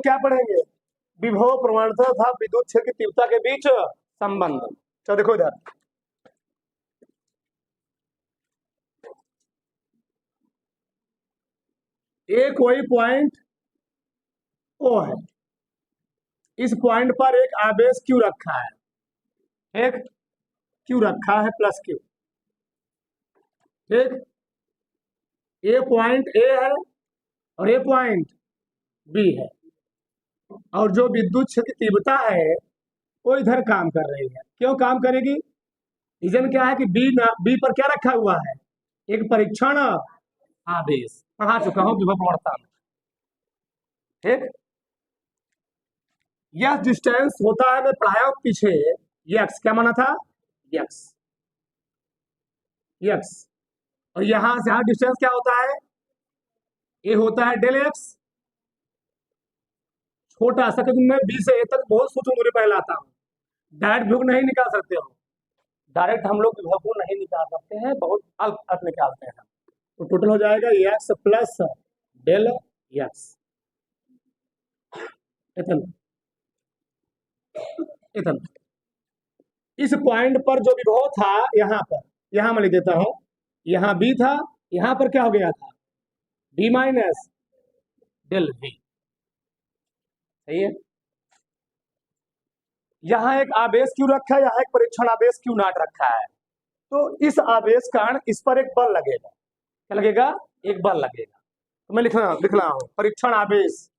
क्या पढ़ेंगे? विभव प्रवणता तथा विद्युत क्षेत्र की तीव्रता के बीच संबंध। चलो देखो इधर, एक कोई पॉइंट ओ है, इस पॉइंट पर एक आवेश क्यू रखा है, एक क्यू रखा है प्लस क्यू, ठीक। ये पॉइंट ए है और ये पॉइंट बी है, और जो विद्युत क्षेत्र की तीव्रता है वो इधर काम कर रही है। क्यों काम करेगी? रीजन क्या है कि बी पर क्या रखा हुआ है? एक परीक्षण आवेश। पढ़ा चुका हूं विभव प्रवणता में, ठीक। यह डिस्टेंस होता है, मैं पढ़ाया हूं पीछे, यक्स। क्या माना था? X, x. और यहां से यहां डिस्टेंस क्या होता है? ये होता है डेल एक्स। छोटा सा, क्योंकि मैं बी से ए तक बहुत सूक्ष्म दूरी पर लाता हूँ, डायरेक्ट विभव नहीं निकाल सकते हो, डायरेक्ट हम लोग विभव को नहीं निकाल सकते हैं, बहुत अल्प अर्थ निकालते हैं। तो टोटल हो जाएगा एक्स प्लस डेल एक्स, इतना इतना। इस पॉइंट पर जो विभव था, यहां मैं लिख देता हूं, यहां बी था, यहां पर क्या हो गया था? बी माइनस डेल वी, सही है। यहाँ एक आवेश क्यू रखा है, यहाँ एक परीक्षण आवेश क्यू नॉट रखा है। तो इस आवेश कारण इस पर एक बल लगेगा। क्या लगेगा? एक बल लगेगा। तो मैं लिख रहा हूं परीक्षण आवेश,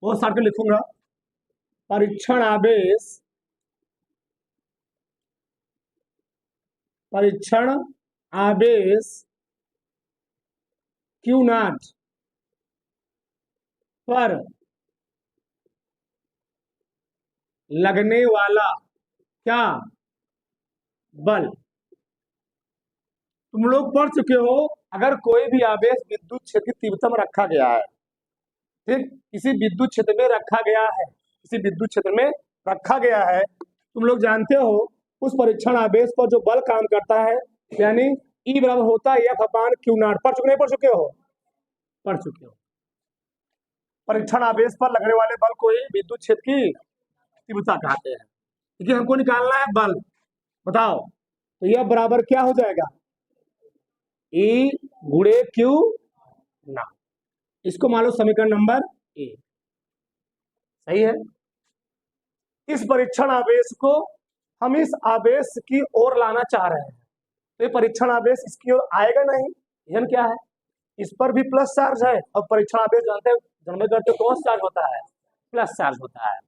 बहुत सारे लिखूंगा। परीक्षण आवेश, परीक्षण आवेश क्यू नॉट पर लगने वाला क्या? बल। तुम लोग पढ़ चुके हो, अगर कोई भी आवेश विद्युत क्षेत्र की तीव्रता में रखा गया है, ठीक, किसी विद्युत क्षेत्र में रखा गया है, किसी विद्युत क्षेत्र में रखा गया है, तुम लोग जानते हो उस परीक्षण आवेश पर जो बल काम करता है, यानी ई बराबर होता है एफ अपान क्यू नॉट। पढ़ चुके नहीं पढ़ चुके हो? पढ़ चुके हो। परीक्षण आवेश पर लगने वाले बल को ही विद्युत क्षेत्र की तीव्रता कहते हैं। क्योंकि हमको निकालना है बल, बताओ। तो यह बराबर क्या हो जाएगा? ई गुणे क्यू नॉट। इसको मान लो समीकरण नंबर ए, सही है। इस परीक्षण आवेश को हम इस आवेश की ओर लाना चाह रहे हैं, तो ये परीक्षण आवेश इसकी ओर आएगा नहीं। रीजन क्या है? इस पर भी प्लस चार्ज है, और परीक्षण आवेश जानते हैं जन्म करते कौन सा चार्ज होता है? प्लस चार्ज होता है।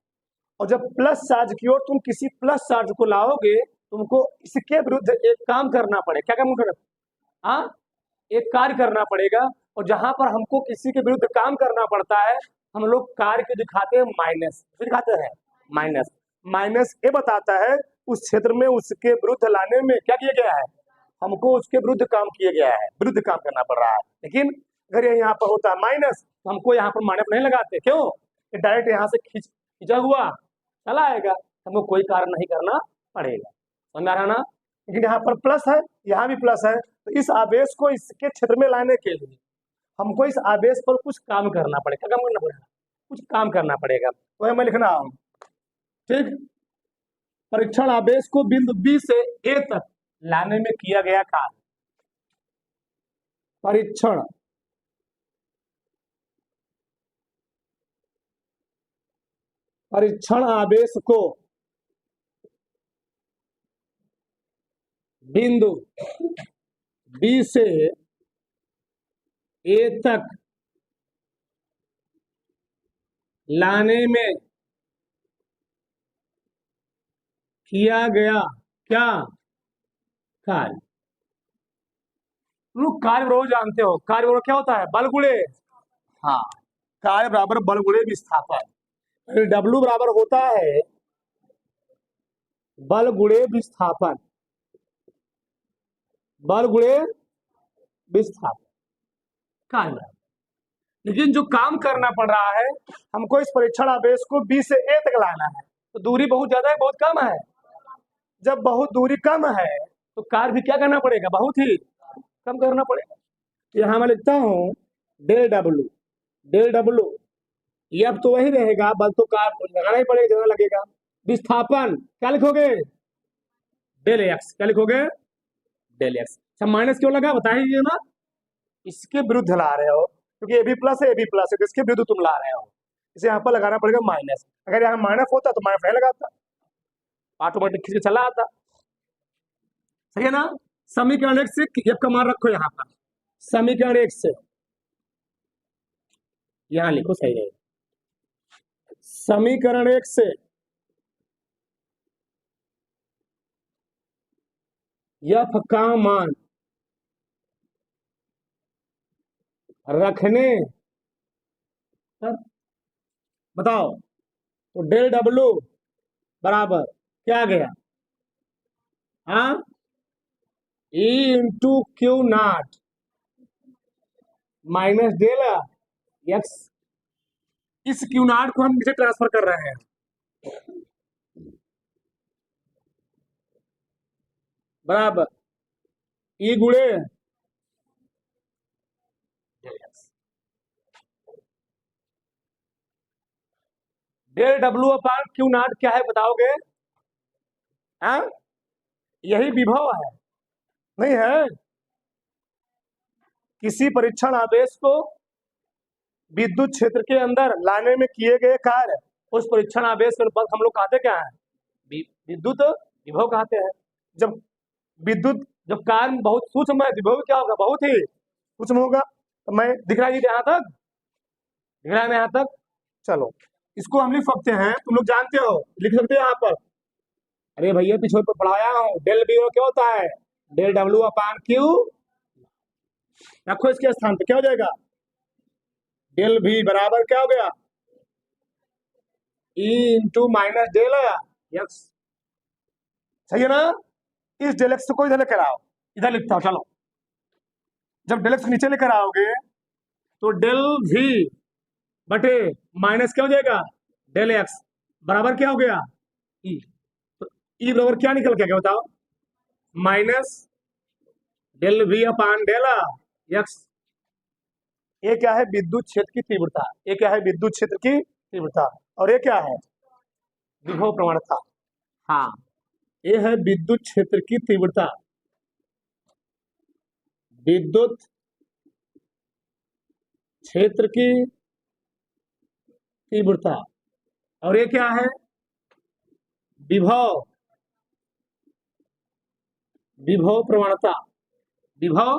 और जब प्लस चार्ज की ओर तुम किसी प्लस चार्ज को लाओगे, तुमको इसके विरुद्ध एक काम करना पड़ेगा। क्या काम करना? हाँ, एक कार्य करना पड़ेगा। और जहां पर हमको किसी के विरुद्ध काम करना पड़ता है, हम लोग कार्य को दिखाते हैं माइनस, दिखाते हैं माइनस। माइनस ये बताता है उस क्षेत्र में उसके विरुद्ध लाने में क्या किया गया है? हमको उसके विरुद्ध काम किया गया है, विरुद्ध काम करना पड़ रहा है। लेकिन अगर ये यहाँ पर होता है माइनस, तो हमको यहाँ पर माइनस नहीं लगाते। क्यों? डायरेक्ट यहाँ से खींचा हुआ चला आएगा, हमको कोई कार्य नहीं करना पड़ेगा। समझ आ रहा ना? लेकिन यहाँ पर प्लस है, यहाँ भी प्लस है, तो इस आवेश को इसके क्षेत्र में लाने के लिए हमको इस आवेश पर कुछ काम करना पड़ेगा। क्या काम करना पड़ेगा? कुछ काम करना पड़ेगा। तो मैं लिखना हूं, ठीक। परीक्षण आवेश को बिंदु बी से ए तक लाने में किया गया कार्य। परीक्षण आवेश को बिंदु बी से ए तक लाने में किया गया क्या? कार्य। तुम लोग कार्य बराबर जानते हो, कार्य बराबर क्या होता है? बल गुणे, हाँ, कार्य बराबर बल गुणे विस्थापन। W बराबर होता है बल गुणे विस्थापन, बल गुणे विस्थापन कार्य। लेकिन जो काम करना पड़ रहा है, हमको इस परीक्षण आवेश को बी से ए तक लाना है, तो दूरी बहुत ज्यादा है, बहुत कम है। जब बहुत दूरी कम है तो कार्य भी क्या करना पड़ेगा? बहुत ही कम करना पड़ेगा। यहाँ मैं लिखता हूं डेल डब्ल्यू, डेल डब्ल्यू ये अब तो वही रहेगा, बल तो का लगाना ही पड़ेगा, ज्यादा लगेगा। विस्थापन क्या लिखोगे? Del x. क्या लिखोगे? Del x. अच्छा माइनस क्यों लगा बता ही ना, इसके विरुद्ध ला रहे हो, क्योंकि ए बी प्लस है, ए बी प्लस है, तो इसके विरुद्ध तुम ला रहे हो, इसे यहाँ पर लगाना पड़ेगा माइनस। अगर यहाँ माइनस होता तो माइनस नहीं लगाता, ऑटोमेटिक खींच के चला आता। सही है ना? समीकरण एक से एफ का मान रखो यहाँ पर, समीकरण एक से यहाँ लिखो, सही है। समीकरण एक से एफ का मान रखने पर बताओ, तो डेल डब्ल्यू बराबर क्या गया? हाँ, E into q naught minus del x. इस क्यू नॉट को हम नीचे ट्रांसफर कर रहे हैं, बराबर ई गुणे del W upon q naught क्या है बताओगे? हाँ, यही विभव है, नहीं है? किसी परीक्षण आवेश को विद्युत क्षेत्र के अंदर लाने में किए गए कार्य, उस परीक्षण आवेश के अनुपात हम लोग कहते क्या है? विद्युत विभव कहते हैं। जब विद्युत जब कार्य बहुत सूक्ष्म है, विभव क्या होगा? बहुत ही सूक्ष्म होगा। तो मैं दिख रहा है यहाँ तक, दिख रहा है ना यहाँ तक? चलो इसको हम लिख सकते हैं, तुम लोग जानते हो, लिख सकते हो यहाँ पर। अरे भैया पीछे पर पढ़ाया हूँ, डेल बी क्या होता है? Del W upon q. रखो इसके स्थान पे, क्या हो जाएगा? डेल भी बराबर क्या हो गया? E into minus del x. सही है ना? इस डेल एक्स को इधर लेकर आओ, इधर लिखता हूं, चलो। जब डेल एक्स नीचे लेकर आओगे तो डेल भी बटे माइनस क्या हो जाएगा? डेल एक्स बराबर क्या हो गया? ई। तो ई बराबर क्या निकल के आ गया बताओ? Minus del V upon del x. ये क्या है? विद्युत क्षेत्र की तीव्रता। ये क्या है? विद्युत क्षेत्र की तीव्रता। और ये क्या है? विभव प्रवणता। हाँ, ये है विद्युत क्षेत्र की तीव्रता, विद्युत क्षेत्र की तीव्रता। और ये क्या है? विभव विभव प्रवणता, विभव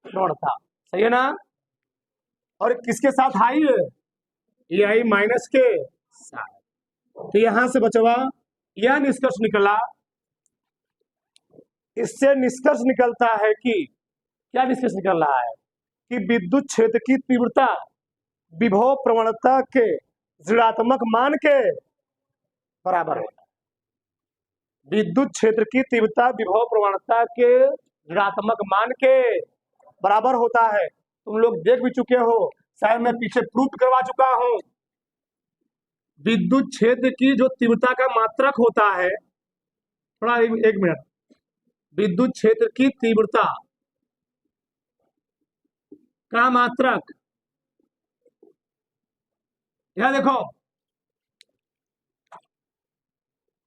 प्रवणता। सही है ना? और किसके साथ आई है? ये आई माइनस के साथ। तो यहां से बचवा यह निष्कर्ष निकला, इससे निष्कर्ष निकलता है कि क्या निष्कर्ष निकल रहा है? कि विद्युत क्षेत्र की तीव्रता विभव प्रवणता के ऋणात्मक मान के बराबर होता है। विद्युत क्षेत्र की तीव्रता विभव प्रवणता के ऋणात्मक मान के बराबर होता है। तुम लोग देख भी चुके हो, शायद मैं पीछे प्रूफ करवा चुका हूं। विद्युत क्षेत्र की जो तीव्रता का मात्रक होता है, थोड़ा एक मिनट, विद्युत क्षेत्र की तीव्रता का मात्रक, यह देखो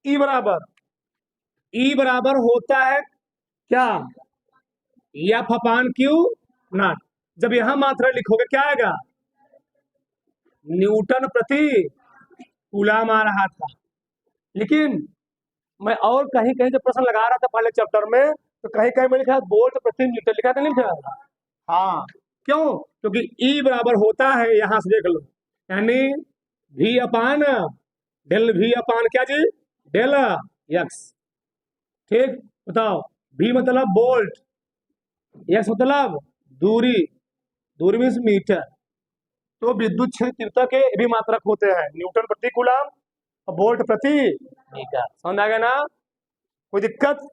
ई बराबर होता है क्या? F upon q not. जब यहां मात्रा लिखोगे क्या आएगा? न्यूटन प्रति कूलम आ रहा था। लेकिन मैं और कहीं कहीं जब प्रश्न लगा रहा था पहले चैप्टर में, तो कहीं कहीं में लिखा वोल्ट प्रति मीटर लिखा था, नहीं लिखा था? हाँ, क्यों? क्योंकि ई बराबर होता है, यहां से देख लो, यानी V upon del V upon क्या जी? Del x. ठीक, बताओ, वी मतलब वोल्ट, एक्स मतलब दूरी, दूरी मीन्स मीटर। तो विद्युत क्षेत्र तीव्रता के भी मात्रक होते हैं, न्यूटन प्रति कूलम और वोल्ट प्रति मीटर। समझ आ गया ना? कोई दिक्कत?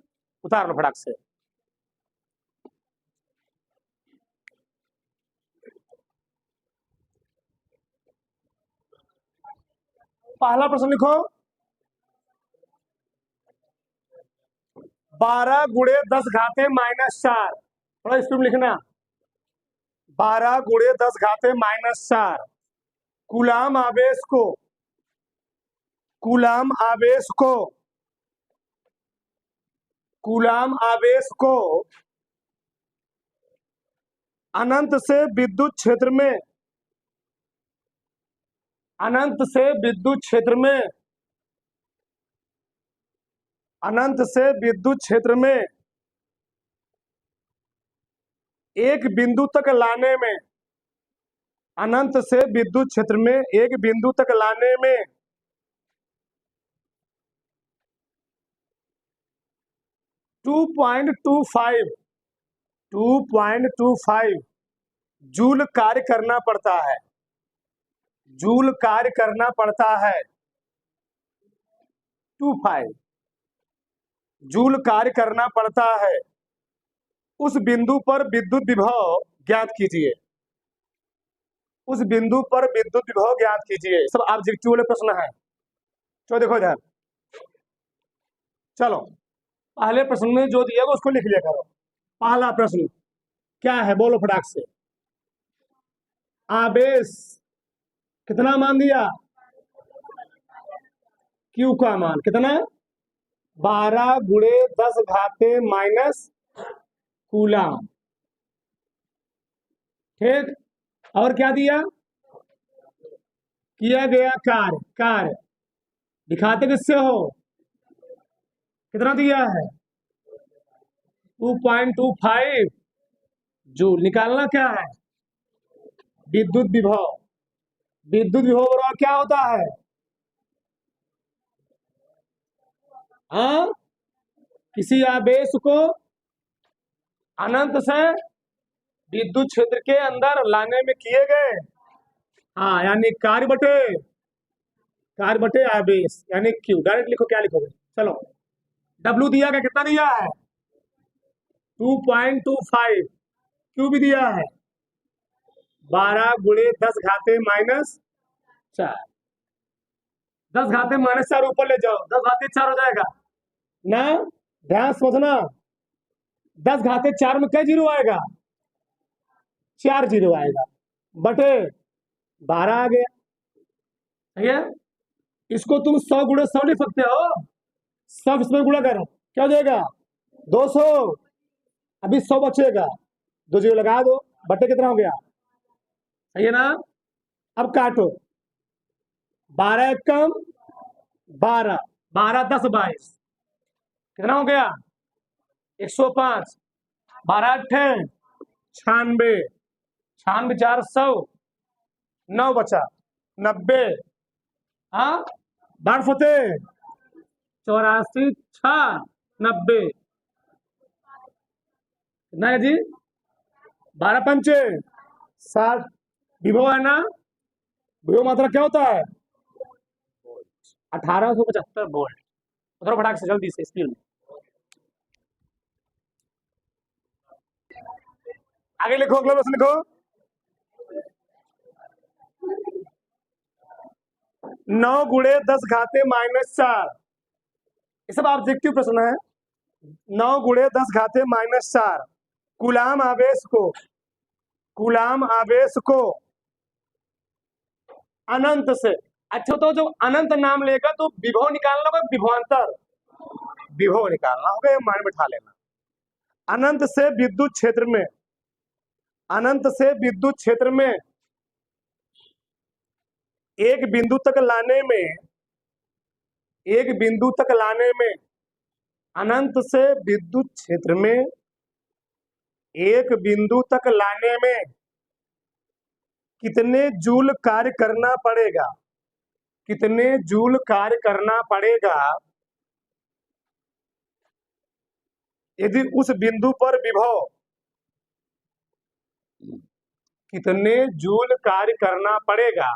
उतार लो फटाक से। पहला प्रश्न लिखो, 12 गुणे 10 घाते माइनस 4। थोड़ा स्पीड लिखना। 12 गुणे 10 घाते माइनस 4 कूलाम आवेश को कूलाम आवेश को कूलाम आवेश को अनंत से विद्युत क्षेत्र में अनंत से विद्युत क्षेत्र में अनंत से विद्युत क्षेत्र में एक बिंदु तक लाने में अनंत से विद्युत क्षेत्र में एक बिंदु तक लाने में 2.25 जूल कार्य करना पड़ता है। जूल कार्य करना पड़ता है। 25 जूल कार्य करना पड़ता है। उस बिंदु पर विद्युत विभव ज्ञात कीजिए। उस बिंदु पर विद्युत विभव ज्ञात कीजिए। सब ऑब्जेक्टिव वाले प्रश्न है। तो देखो इधर, चलो पहले प्रश्न में जो दिया उसको लिख लिया करो। पहला प्रश्न क्या है, बोलो फटाक से। आवेश कितना मान दिया? क्यू का मान कितना? 12 × 10⁻⁻ कूलाम। ठीक, और क्या दिया? किया गया कार्य। कार्य दिखाते किससे हो? कितना दिया है? 2.25 जूल। निकालना क्या है? विद्युत विभव। विद्युत विभव बराबर क्या होता है? हाँ, किसी आवेश को अनंत से विद्युत क्षेत्र के अंदर लाने में किए गए, हाँ, यानी कार्य बटे आवेश यानी क्यू। डायरेक्ट लिखो, क्या लिखोगे? चलो, डब्ल्यू दिया गया, कितना दिया है? 2.25। क्यू भी दिया है 12 × 10⁻⁻4। 10⁻⁻4 ऊपर ले जाओ, 10⁻4 हो जाएगा ना। ध्यान समझना, 10⁻4 में क्या जीरो आएगा? 4 जीरो आएगा, बटे 12 आ गया। ठीक है, इसको तुम 100 × 100 लिख सकते हो। सब इसमें गुणा करो, क्या हो जाएगा? 200। अभी 100 बचेगा, 2 जीरो लगा दो, बटे कितना हो गया? सही है ना। अब काटो, 12 एकम 12, 12 10 22, कितना हो गया? 105। 12 अट्ठे 96, 96 4 100, 9 बचा 90। हाँ, 12 फतेह 84 6 90, कितना है जी? 12 पंचे 60। विभव है ना, विभव मात्रा क्या होता है? 1875 वोल्ट। थोड़ा फटाक से जल्दी से स्पीड में आगे लिखो। अगला प्रश्न लिखो। 9 × 10⁻⁻4, ये सब ऑब्जेक्टिव प्रश्न है। 9 × 10⁻⁻4 कूलाम आवेश को अनंत से, अच्छा तो जो अनंत नाम लेगा तो विभव निकालना होगा, विभवांतर विभव निकालना होगा, ये मान बिठा लेना। अनंत से विद्युत क्षेत्र में एक बिंदु तक लाने में अनंत से विद्युत क्षेत्र में एक बिंदु तक लाने में कितने जूल कार्य करना पड़ेगा? कितने जूल कार्य करना पड़ेगा यदि उस बिंदु पर विभव, कितने जूल कार्य करना पड़ेगा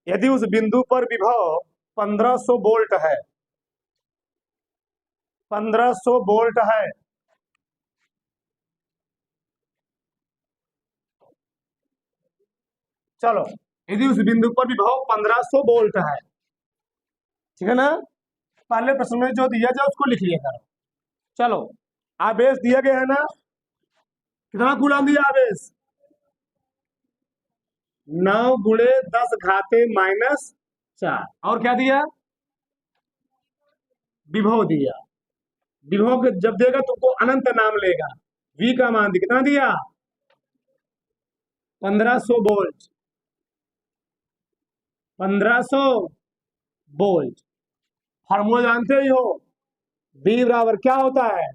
यदि उस बिंदु पर विभव 1500 वोल्ट है? 1500 वोल्ट है। चलो, यदि उस बिंदु पर विभव 1500 वोल्ट है, ठीक है ना। पहले प्रश्न में जो दिया जाए उसको लिख लिया करो। चलो, आवेश दिया गया है ना, कितना कूलाम दिया आवेश? 9 गुणे 10 घाते -4। और क्या दिया? विभव दिया। विभव के जब देगा तुमको अनंत नाम लेगा। V का मान कितना दिया? 1500 वोल्ट। 1500 वोल्ट। फार्मूला जानते ही हो, V बराबर क्या होता है?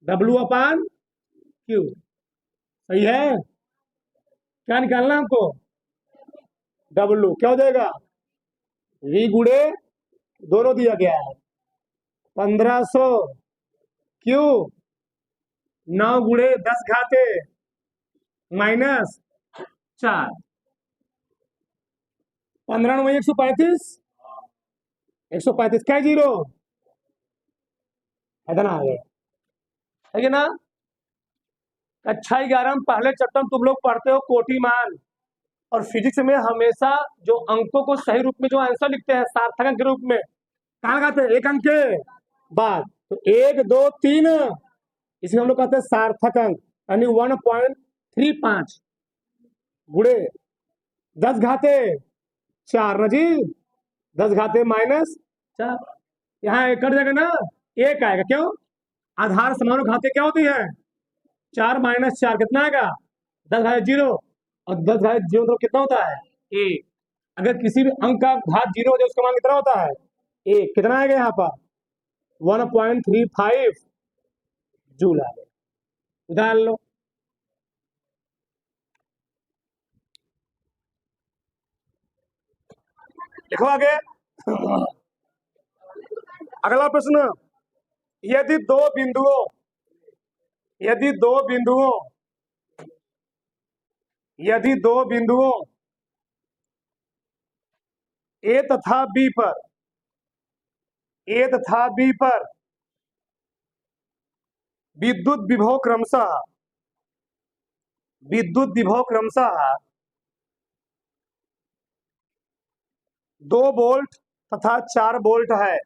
W/Q। सही है? क्या निकालना हमको? W क्या हो जाएगा? V गुणे दोनों दिया गया है 1500 Q 9 गुणे 10 घाते -4। 15 9 135। 135 क्या जीरो है ना? आ गया है ना? कक्षा 11 में पहले चैप्टर में तुम लोग पढ़ते हो कोटि मान, और फिजिक्स में हमेशा जो अंकों को सही रूप में जो आंसर लिखते हैं सार्थक अंक के रूप में कहाँ लगाते हैं? एक अंक के बाद। तो 1 2 3 इसे हम लोग कहते हैं सार्थक अंक, यानी 1.35 गुणे 10 घाते 4 ना जी। 10 घाते -4। यहाँ एक कट जाएगा ना, एक आएगा। क्यों? आधार समान घाते क्या होती है? 4 - 4 कितना आएगा? 10 घाते 0, और 10 घाते 0 तो कितना होता है? 1। अगर किसी भी अंक का घात 0 हो जाए उसका मान कितना होता है? 1। कितना आएगा यहाँ पर? 1.35 जूल आ गया। उदाहरण लो। लिखो आगे। अगला प्रश्न, यदि दो बिंदुओं यदि दो बिंदुओं ए तथा बी पर विद्युत विभव क्रमशः 2 वोल्ट तथा 4 वोल्ट है।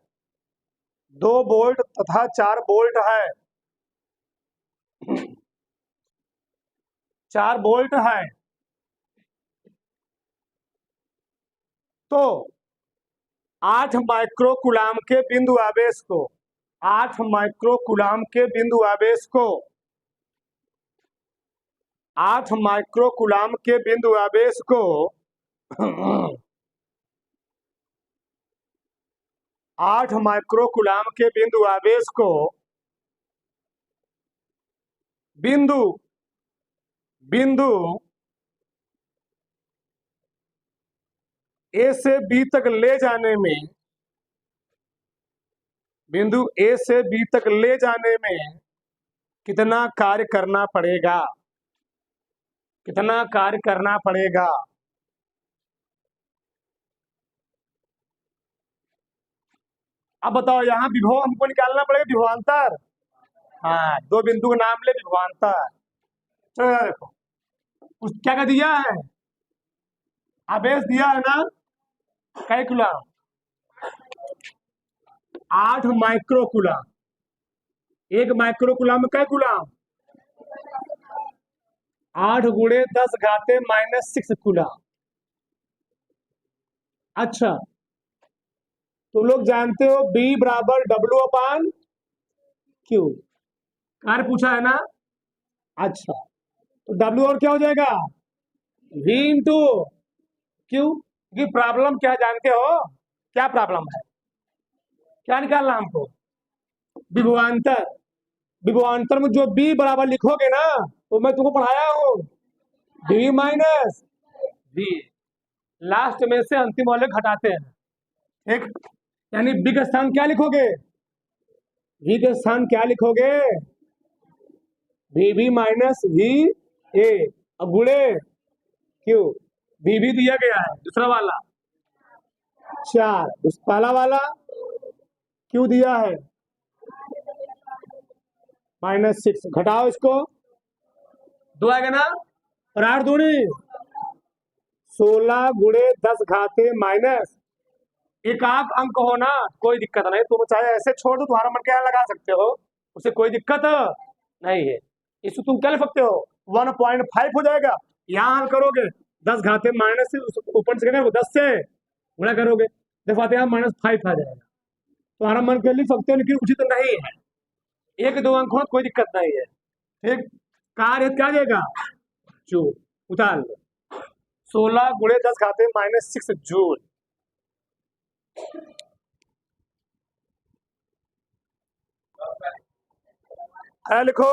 2 वोल्ट तथा 4 वोल्ट है। 4 वोल्ट है। तो 8 माइक्रोकूलाम के बिंदु आवेश को 8 माइक्रोकूलाम के बिंदु आवेश को 8 माइक्रोकूलाम के बिंदु आवेश को 8 माइक्रोकूलाम के बिंदु आवेश को बिंदु ए से बी तक ले जाने में बिंदु ए से बी तक ले जाने में कितना कार्य करना पड़ेगा? कितना कार्य करना पड़ेगा? अब बताओ, यहाँ विभव हमको निकालना पड़ेगा, विभवांतर। हाँ, दो बिंदु का नाम ले, विभवांतर। चलो यार देखो, उस क्या दिया है? आवेश दिया है ना, कै कूलम? 8 माइक्रोकूलम। 1 माइक्रोकूलम में कै कूलम? 8 गुणे 10 घाते -6 कूलम। अच्छा, तुम लोग जानते हो B बराबर W/Q। कार्य पूछा है ना? अच्छा, तो W और क्या हो जाएगा? V into Q। की प्रॉब्लम क्या जानते हो? क्या प्रॉब्लम है? क्या निकालना हमको? विभवांतर। विभवांतर में जो B बराबर लिखोगे ना, तो मैं तुमको पढ़ाया हूँ, B माइनस V। लास्ट में से अंतिम वाले घटाते हैं। एक यानी B का स्थान क्या लिखोगे? V के स्थान क्या लिखोगे? VB माइनस VA अब गुणे Q। VB दिया गया है, दूसरा वाला 4, पहला वाला Q दिया है -6। घटाओ इसको, 2 आएगा ना, और 8 दूनी 16 गुणे 10 घाते माइनस एक आध अंक हो ना, कोई दिक्कत नहीं। तुम चाहे ऐसे छोड़ दो, तुम्हारा मन क्या लगा सकते हो, उसे कोई दिक्कत नहीं है। इसको तुम क्या लिख सकते हो? 1.5 हो जाएगा। यहाँ हल करोगे 10 घाते माइनस से ऊपर से वो 10 से गुणा करोगे, देखो आते हैं -5 आ जाएगा। तुम्हारा मन कर लिख सकते हो, लेकिन उचित नहीं है। 1-2 अंक हो कोई दिक्कत नहीं है। ठीक, कार्य क्या देगा? जूल। उतार लो, 16 गुणे 10 घाते -6 जूल। लिखो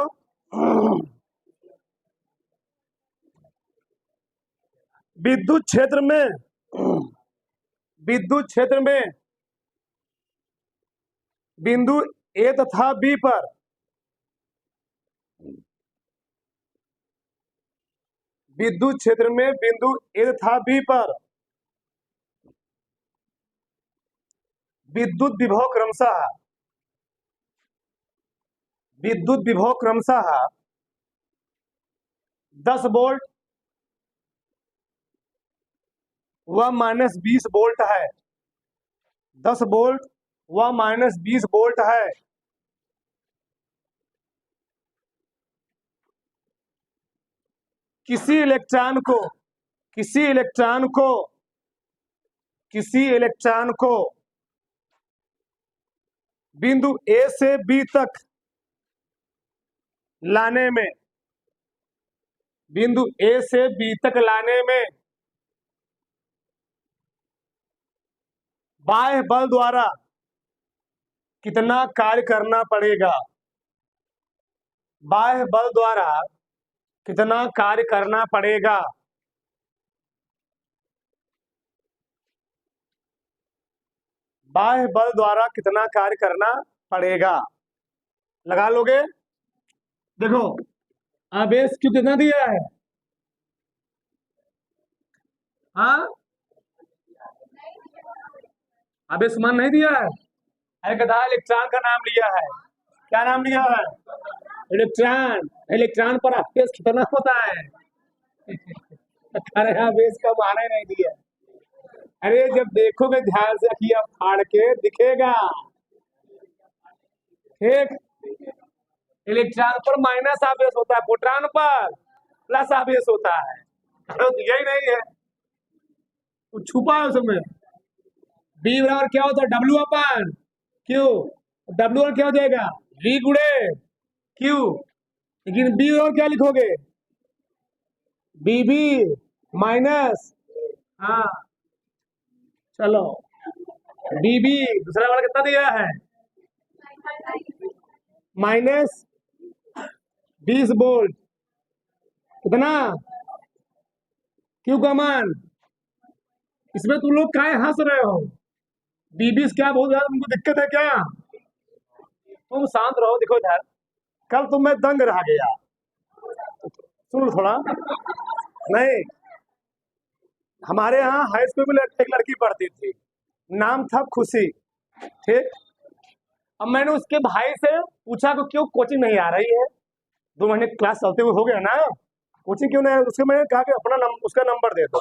विद्युत क्षेत्र में बिंदु ए तथा बी पर विद्युत क्षेत्र में बिंदु ए तथा बी पर विद्युत विभव क्रमशः 10 वोल्ट व -20 वोल्ट है। 10 वोल्ट व -20 वोल्ट है। किसी इलेक्ट्रॉन को बिंदु ए से बी तक लाने में बाह्य बल द्वारा कितना कार्य करना पड़ेगा? बाह्य बल द्वारा कितना कार्य करना पड़ेगा? बाह्य बल द्वारा कितना कार्य करना पड़ेगा? लगा लोगे? देखो आवेश क्यों कितना दिया है? हाँ, आवेश मान नहीं दिया है। अरे गधा, इलेक्ट्रॉन का नाम लिया है। क्या नाम लिया है? इलेक्ट्रॉन पर आवेश कितना होता है? अरे आवेश का मान ही नहीं दिया। अरे जब देखोगे ध्यान से अखियां फाड़ के दिखेगा। ठीक, इलेक्ट्रॉन पर माइनस आवेश होता है, प्रोटॉन पर प्लस आवेश होता है। तो दिया ही नहीं है, तो छुपा है उसमें। बी बराबर क्या होता है? W upon Q. डब्ल्यू और क्या हो जाएगा? वी गुणे क्यू। लेकिन बी और क्या लिखोगे? बी बी माइनस, हाँ चलो, बी बी दूसरा वाला कितना दिया है? -20 वोल्ट। कितना? क्यू का मान। इसमें तुम लोग काहे हंस रहे हो? बीबी क्या बहुत ज्यादा तुमको दिक्कत है क्या? तुम शांत रहो। देखो इधर, कल तुम मैं दंग रह गया। सुन लो थोड़ा। नहीं, हमारे यहाँ हाई स्कूल में एक लड़की पढ़ती थी, नाम था खुशी। ठीक, अब मैंने उसके भाई से पूछा कि क्यों कोचिंग नहीं आ रही है? 2 महीने क्लास चलते हुए हो गया ना, कोचिंग क्यों नहीं? उसके मैंने कहा कि उसका नंबर दे दो।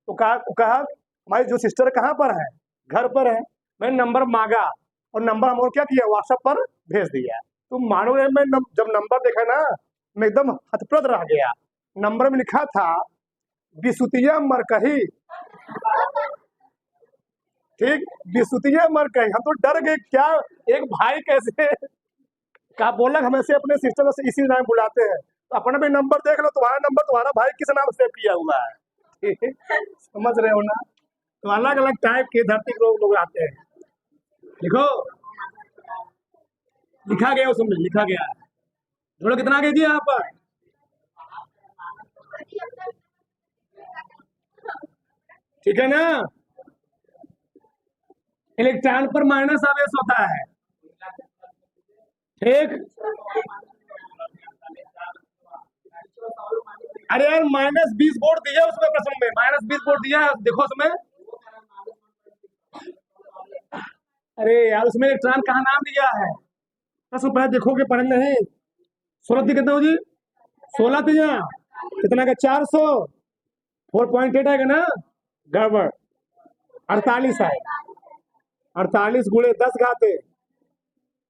तो कहा हमारी जो सिस्टर कहाँ पर है? घर पर है। मैंने नंबर मांगा और नंबर हम क्या किया? व्हाट्सएप पर भेज दिया। तुम मानोगे, मैं जब नंबर देखा ना, मैं एकदम हतप्रद रह गया। नंबर में लिखा था विसुतिया मरकही। ठीक, विसुतिया मरकही। हम तो डर गए, क्या एक भाई कैसे का बोला हम ऐसे अपने सिस्टर से इसी नाम बुलाते हैं। तो अपना भी नंबर देख लो, तुम्हारा नंबर तुम्हारा भाई किस नाम सेव किया हुआ है। समझ रहे हो ना? तो अलग अलग टाइप के धरती के लोग आते हैं। लिखो, लिखा गया उसमें, लिखा गया है। जोड़ो कितना आगे दिया यहाँ पर? ठीक है ना? इलेक्ट्रॉन पर माइनस आवेश होता है। ठीक, अरे यार -20 वोल्ट दिया उसमें, प्रश्न में -20 वोल्ट दिया है, देखो उसमें। अरे यार उसमें इलेक्ट्रॉन कहाँ नाम दिया है? प्रश्न पहले देखोगे, पढ़ नहीं। 16 कितना हो जी? 16 दिया कितना का? 400। 4.8 आएगा ना? गड़बड़, 48 आएगा। 48 गुणे 10 घाते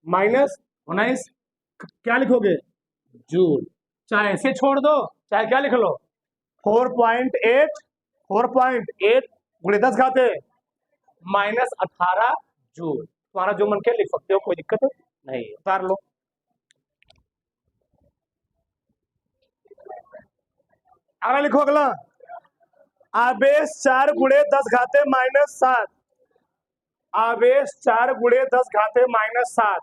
-19। क्या लिखोगे? जूल। चाहे ऐसे छोड़ दो, चाहे क्या लिख लो, 4.8 4.8 गुणे 10 घाते -18 जूल। तुम्हारा जो मन के लिख सकते हो, कोई दिक्कत नहीं है, उतार लो। अगला लिखो, अगला आवेश 4 गुणे 10 घाते -7। आवेश 4 गुणे 10 घाते -7।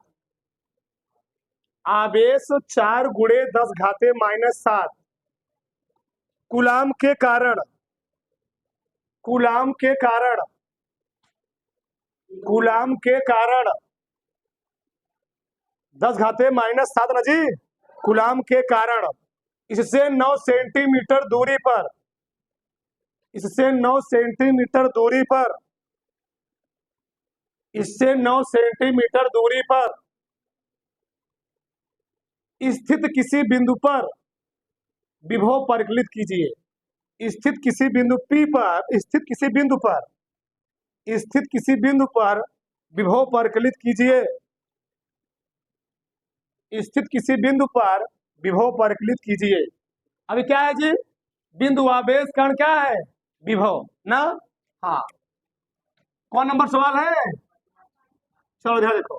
आवेश 4 गुणे 10 घाते -7 कूलाम के कारण, कूलाम के कारण, कूलाम के कारण 10 घाते -7 ना जी, कूलाम के कारण इससे 9 सेंटीमीटर दूरी पर, इससे 9 सेंटीमीटर दूरी पर, इससे 9 सेंटीमीटर दूरी पर स्थित किसी बिंदु पर विभव परिकलित कीजिए। स्थित किसी बिंदु P पर, स्थित किसी बिंदु पर, स्थित किसी बिंदु पर विभव परिकलित कीजिए। स्थित किसी बिंदु पर विभव परिकलित कीजिए। अभी क्या है जी, बिंदु आवेश कण क्या है, विभव ना। हाँ, कौन नंबर सवाल है, चलो ध्यान देखो।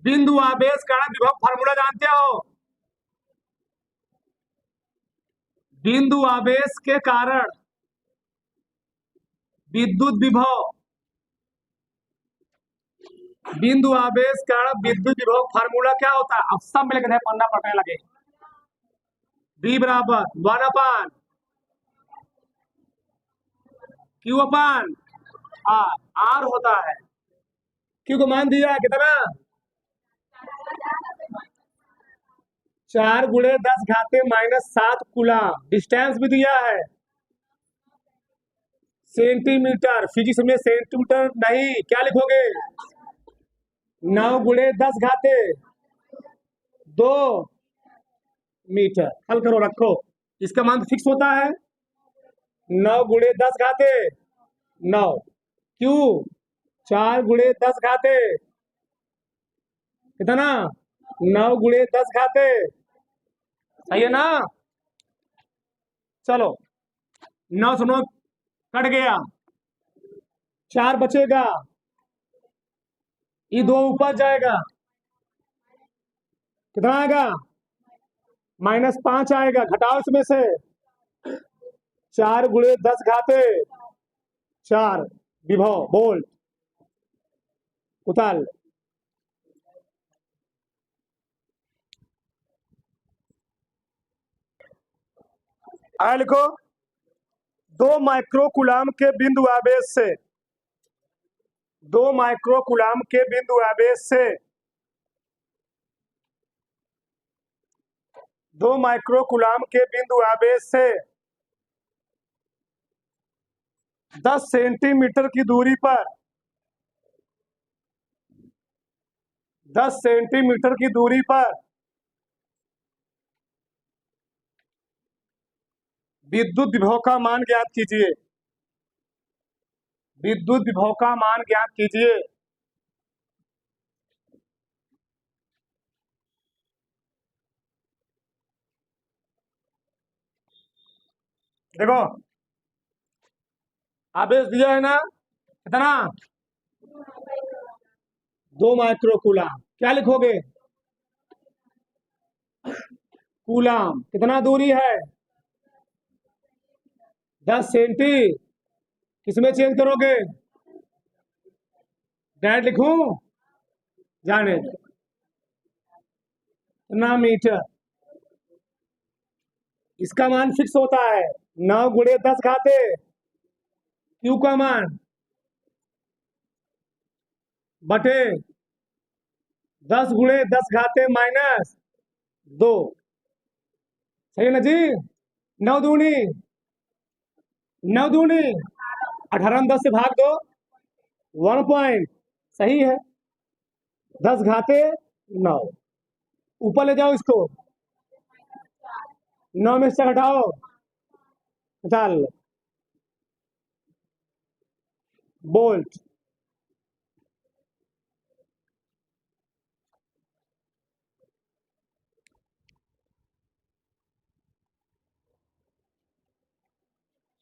बिंदु आवेश कण विभव फार्मूला जानते हो। बिंदु आवेश के कारण विद्युत विभव, बिंदु आवेश कारण विद्युत विभव फार्मूला क्या होता है, अब सब मिलकर पढ़ना पड़ने लगे। B बराबर 1/Q/R, R होता है। Q को मान दिया कितना, 4 गुणे 10 घाते -7 कूलाम। डिस्टेंस भी दिया है सेंटीमीटर, फिजिक्स में सेंटीमीटर नहीं, क्या लिखोगे, 9 गुणे 10 घाते 2 मीटर। हल करो, रखो, इसका मान फिक्स होता है 9 गुणे 10 घाते 9। Q 4 गुणे 10 घाते कितना, 9 गुणे 10 घाते, सही है ना। चलो 9 से 9 कट गया, 4 बचेगा, ये 2 ऊपर जाएगा, कितना आएगा, -5 आएगा, घटाओ इसमें से 4 गुणे 10 घाते 4 विभव वोल्ट, उतार। आया लिखो, 2 माइक्रो कूलाम के बिंदु आवेश से, 2 माइक्रो कूलाम के बिंदु आवेश से 2 माइक्रो कूलाम के बिंदु आवेश से 10 सेंटीमीटर की दूरी पर, 10 सेंटीमीटर की दूरी पर विद्युत विभव का मान ज्ञात कीजिए। विद्युत विभव का मान ज्ञात कीजिए। देखो आवेश दिया है ना, कितना, 2 माइक्रो कूलाम, क्या लिखोगे, कूलाम कितना दूरी है, 10 सेंटी, किसमें चेंज करोगे, डायरेक्ट लिखूं, जाने दो, कितना मीटर। इसका मान फिक्स होता है 9 गुणे 10 घाते Q का मान बटे 10 गुणे 10 घाते -2, सही है ना जी। 9 दूनी 9 दूनी 18 में 10 से भाग दो, 1 पॉइंट, सही है, 10 घाते 9, ऊपर ले जाओ इसको, 9 में से घटाओ, चल बोल्ट।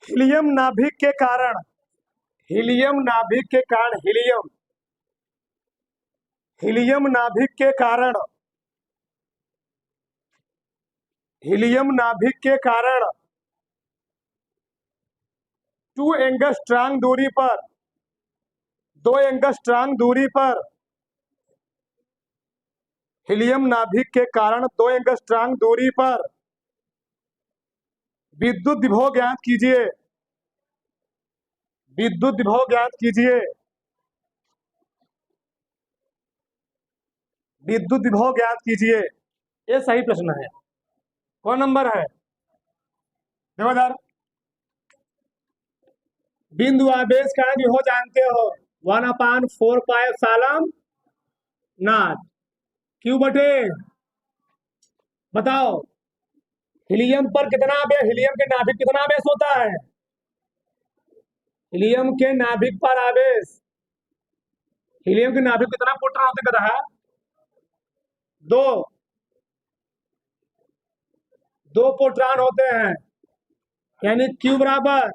हीलियम नाभिक के कारण, हीलियम नाभिक के कारण, हीलियम, हीलियम नाभिक के कारण, हीलियम नाभिक के कारण 2 एंगस्ट्रॉम दूरी पर, 2 एंगस्ट्रॉम दूरी पर, हीलियम नाभिक के कारण 2 एंगस्ट्रॉम दूरी पर विद्युत विभव ज्ञात कीजिए, विद्युत विभव ज्ञात कीजिए, विद्युत विभव ज्ञात कीजिए। ये सही प्रश्न है। कौन नंबर है देखो इधर, बिंदु आवेश का विभव जानते हो 1/4 नॉट क्यू बटे, बताओ हीलियम पर कितना आवेश, हीलियम के नाभिक कितना आवेश होता है, हीलियम के नाभिक पर आवेश, हीलियम के नाभिक कितना प्रोटॉन होते कहता है, 2 प्रोटॉन होते हैं, यानी Q बराबर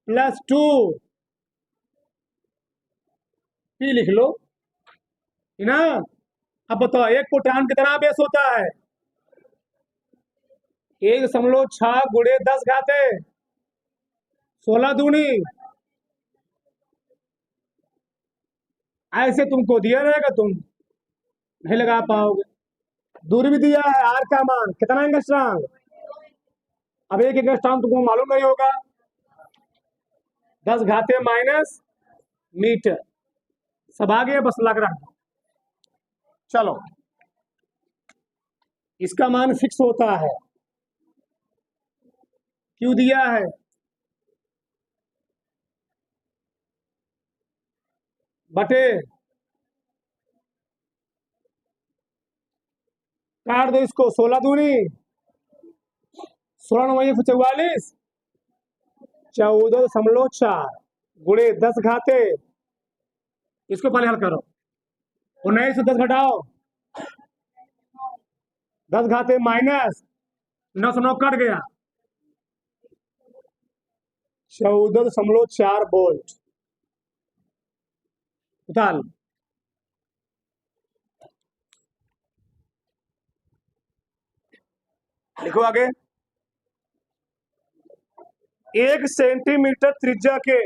+2 P लिख लो ना। अब बताओ एक प्रोटॉन कितना आवेश होता है, 1.6 गुणे 10 घाते 16 दूनी। ऐसे तुमको दिया रहेगा, तुम नहीं लगा पाओगे। दूरी भी दिया है, आर का मान कितना एंगस्ट्रॉम, अब एक एंगस्ट्रॉम तुमको मालूम नहीं होगा, 10 घाते माइनस मीटर, सब आगे बस लग रहा है। चलो इसका मान फिक्स होता है, क्यों दिया है, बटे काट दो इसको, 16 दूनी 16 9 44, 14.4 गुणे 10 घाते, इसको पहले हल करो, 19 से 10 घटाओ, 10 घाते माइनस 9 से 9 कट गया, 14.4 वोल्ट। उतार लिखो आगे, 1 सेंटीमीटर त्रिज्या के,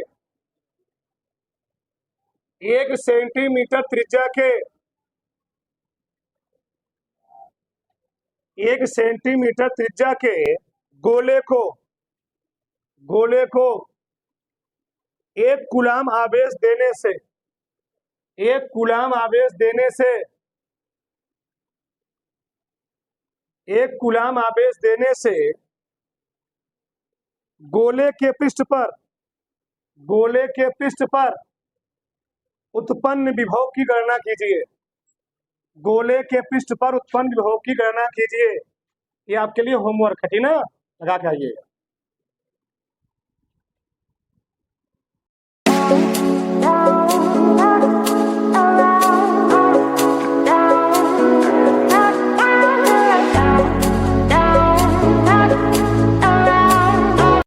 1 सेंटीमीटर त्रिज्या के, 1 सेंटीमीटर त्रिज्या के गोले को, गोले को 1 कूलाम आवेश देने से, 1 कूलाम आवेश देने से, 1 कूलाम आवेश देने से गोले के पृष्ठ पर, गोले के पृष्ठ पर उत्पन्न विभव की गणना कीजिए, गोले के पृष्ठ पर उत्पन्न विभव की गणना कीजिए। ये आपके लिए होमवर्क है, ठीक ना, लगा के आइएगा।